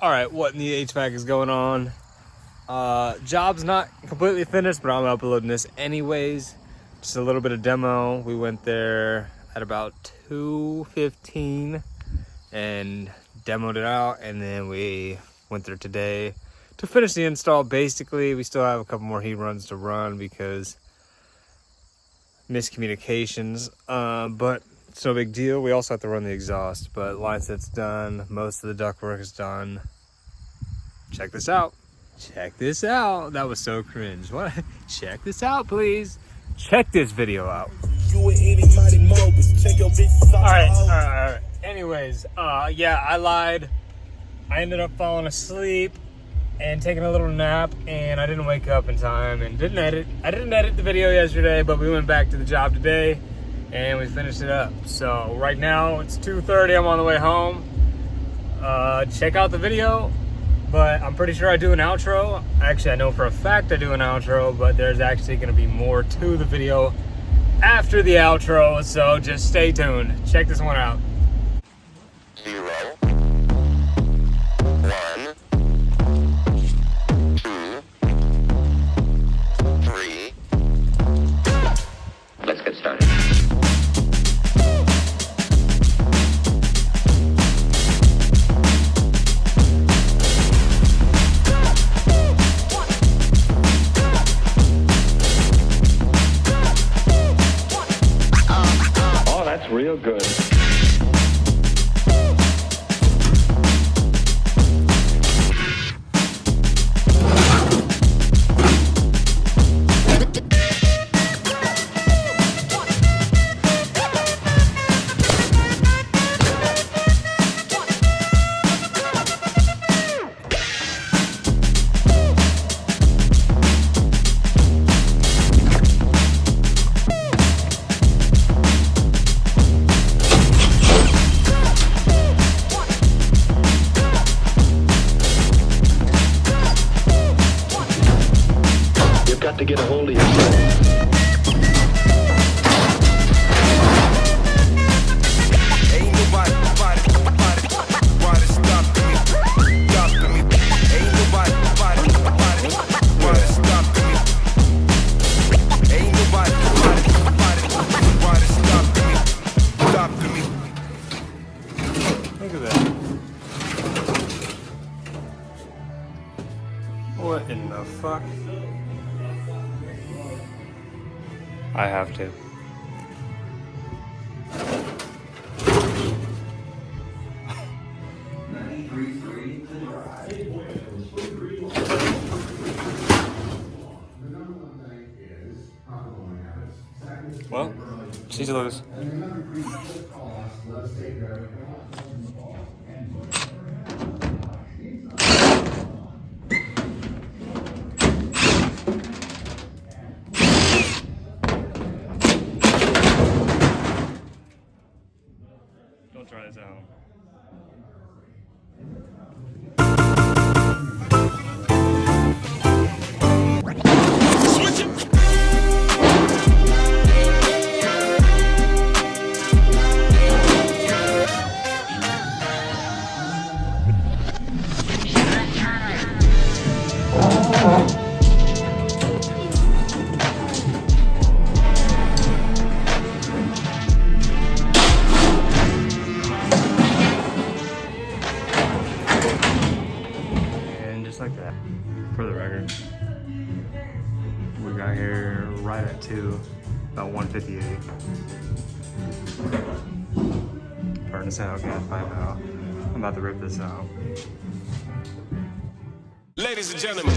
All right, what in the HVAC is going on? Job's not completely finished, but I'm uploading this anyways. Just a little bit of demo. We went there at about 2:15 and demoed it out, and then we went there today to finish the install. Basically, we still have a couple more heat runs to run because miscommunications, but it's no big deal. We also have to run the exhaust, but line set's done. Most of the ductwork is done. Check this out. Check this out. That was so cringe. What? Check this out, please. Check this video out. All right. Anyways, yeah, I lied. I ended up falling asleep and taking a little nap, and I didn't wake up in time and didn't edit. I didn't edit the video yesterday, but we went back to the job today and we finished it up. So right now it's 2:30. I'm on the way home. Check out the video, but I'm pretty sure I do an outro. Actually, I know for a fact I do an outro, but there's actually going to be more to the video after the outro, so just stay tuned. Check this one out. 0, 1, 2, 3. Let's get started. Oh, that's real good. To get a hold of yourself. Ain't nobody stopping me. Ain't nobody stopping me. Ain't nobody stopping me. Look at that. What in the fuck? I have to. Well, she's a lose. Don't try this at home. Like that. For the record, we got here right at 2, about 1:58. Furnace out, gas pipe out. I'm about to rip this out. Ladies and gentlemen.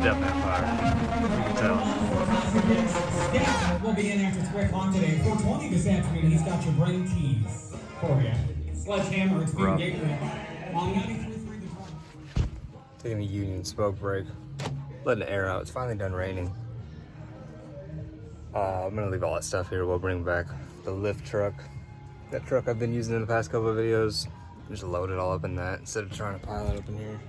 Definitely fire. You can tell. We'll be in after 3 o'clock today. 4:20 this afternoon, he's got your brain tease for you. Sledgehammer, it's being Rough. Gateway. On 93.3 the Drive. Taking a union smoke break. Letting the air out. It's finally done raining. I'm gonna leave all that stuff here. We'll bring back the lift truck. That truck I've been using in the past couple of videos. Just load it all up in that instead of trying to pile it up in here.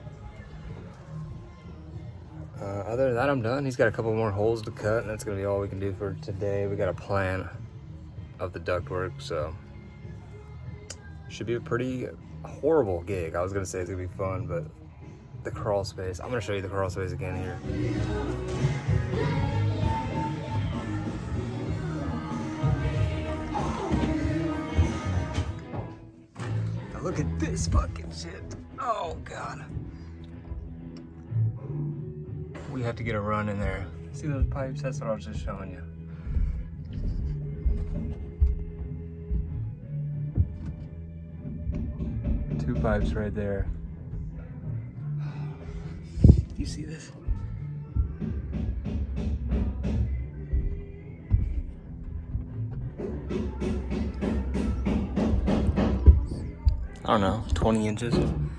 Other than that, I'm done. He's got a couple more holes to cut, and that's gonna be all we can do for today. We got a plan of the ductwork, so should be a pretty horrible gig. I was gonna say it's gonna be fun, but the crawl space. I'm gonna show you the crawl space again here. Now look at this fucking shit. Oh god. We have to get a run in there. See those pipes? That's what I was just showing you. Two pipes right there. You see this? I don't know, 20 inches. And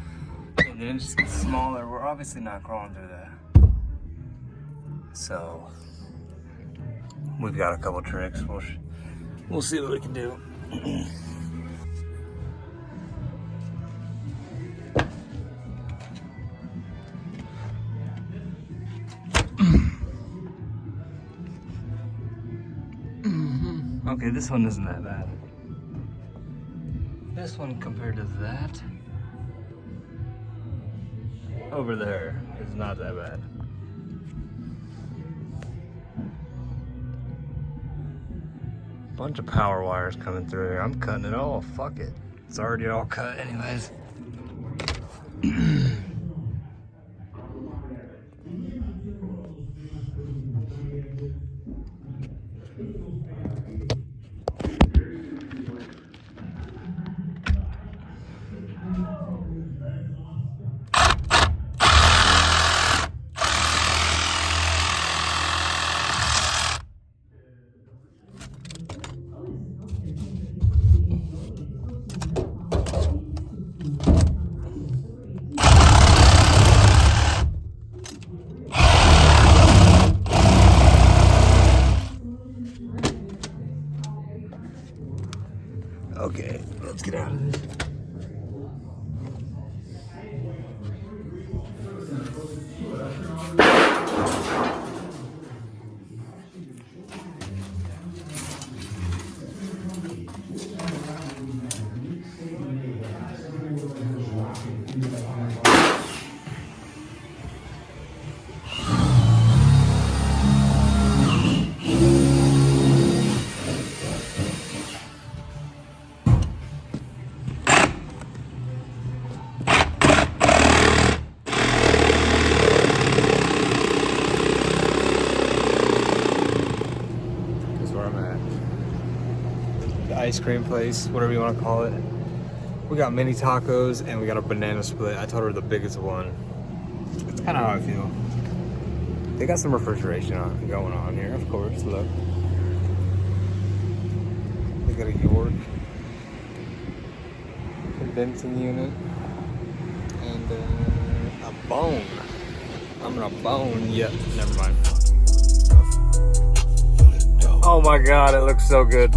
then it just gets smaller. We're obviously not crawling through that. So we've got a couple tricks. We'll see what we can do. Okay, this one isn't that bad. This one compared to that over there is not that bad. Bunch of power wires coming through here. I'm cutting it all. Fuck it. It's already all cut anyways. Okay, let's get out of this. Ice cream place, whatever you want to call it. We got mini tacos and we got a banana split. I told her the biggest one. That's kind of how I feel. They got some refrigeration going on here, of course. Look, they got a York condensing unit and a bone. I'm gonna bone. Yep, never mind. Oh my god, it looks so good.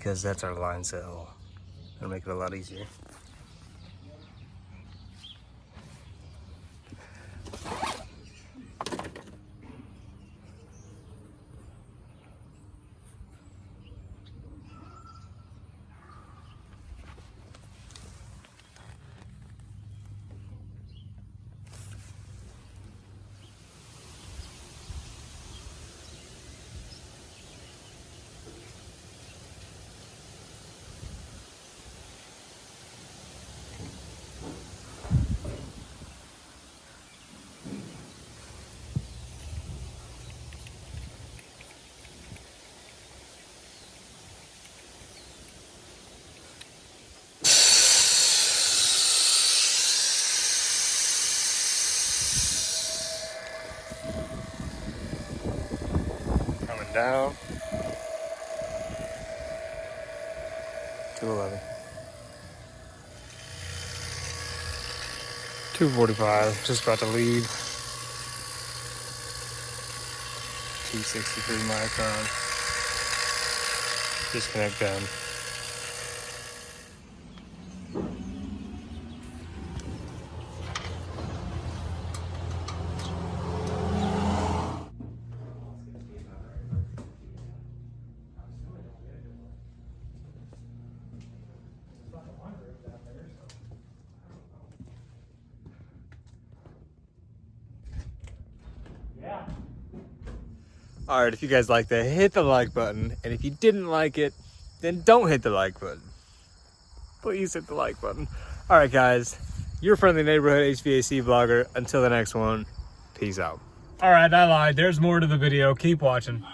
because that's our line cell. It'll make it a lot easier. Down 211, 245, just about to leave. 263 micron. Disconnect done. All right, if you guys liked that, hit the like button. And if you didn't like it, then don't hit the like button. Please hit the like button. All right, guys, your friendly neighborhood HVAC vlogger. Until the next one, peace out. All right, I lied. There's more to the video. Keep watching.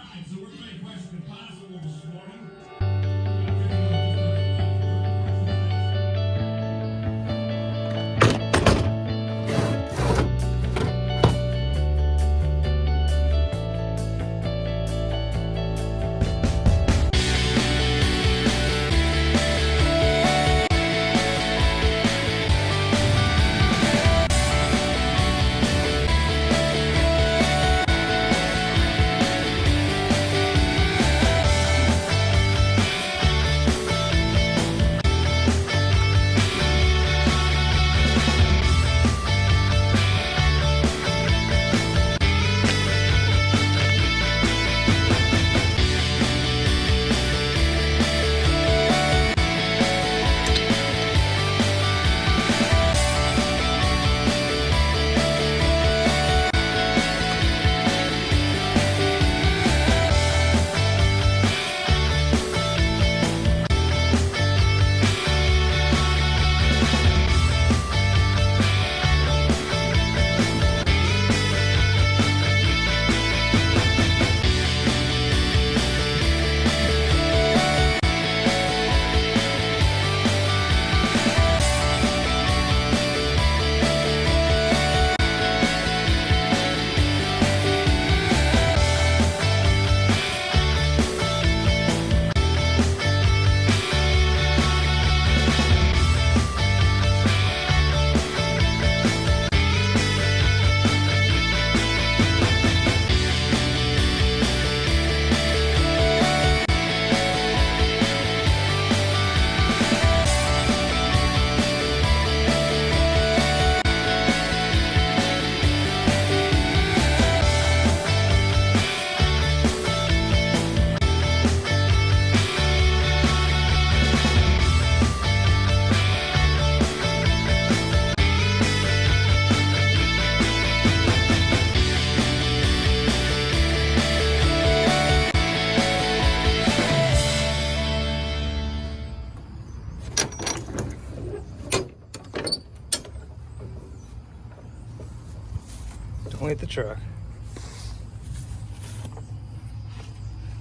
Don't hit the truck.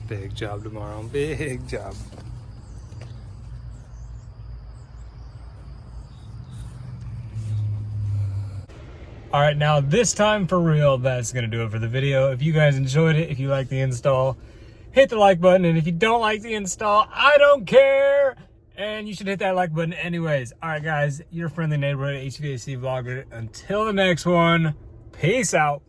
Big job tomorrow. Big job. All right, now this time for real, that's gonna do it for the video. If you guys enjoyed it, if you like the install, hit the like button. And if you don't like the install, I don't care. And you should hit that like button anyways. All right, guys, your friendly neighborhood HVAC vlogger. Until the next one, peace out.